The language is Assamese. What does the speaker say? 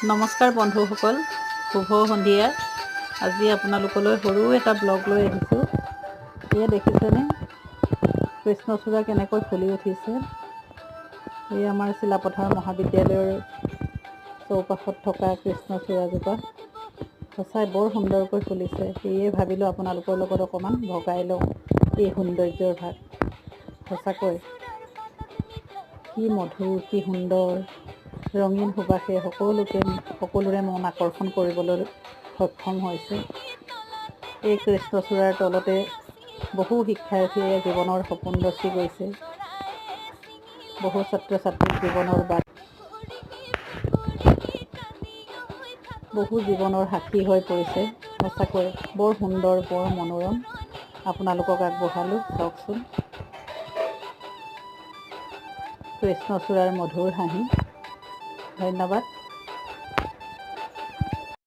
নমস্কাৰ বন্ধুসকল, শুভ সন্ধিয়া। আজি আপোনালোকলৈ সৰু এটা ব্লগ লৈ আহিছোঁ। এয়া দেখিছেনে কৃষ্ণচূড়া কেনেকৈ ফুলি উঠিছে। এই আমাৰ চিলাপথাৰ মহাবিদ্যালয়ৰ চৌপাশত থকা কৃষ্ণচূড়াজোপা সঁচাই বৰ সুন্দৰকৈ ফুলিছে। সেয়ে ভাবিলোঁ আপোনালোকৰ লগত অকণমান ভগাই লওঁ এই সৌন্দৰ্যৰ ভাগ। সঁচাকৈ কি মধুৰ, কি সুন্দৰ, ৰঙীন সুবাসে সকলোৰে মন আকৰ্ষণ কৰিবলৈ সক্ষম হৈছে। এই কৃষ্ণচূড়াৰ তলতে বহু শিক্ষাৰ্থীয়ে জীৱনৰ সপোন ৰচি গৈছে। বহু ছাত্ৰ ছাত্ৰীৰ জীৱনৰ সাক্ষী হৈ পৰিছে। সঁচাকৈ বৰ সুন্দৰ, বৰ মনোৰম। আপোনালোকক আগবঢ়ালোঁ, চাওকচোন কৃষ্ণচূড়াৰ মধুৰ হাঁহি। ধন্যবাদ।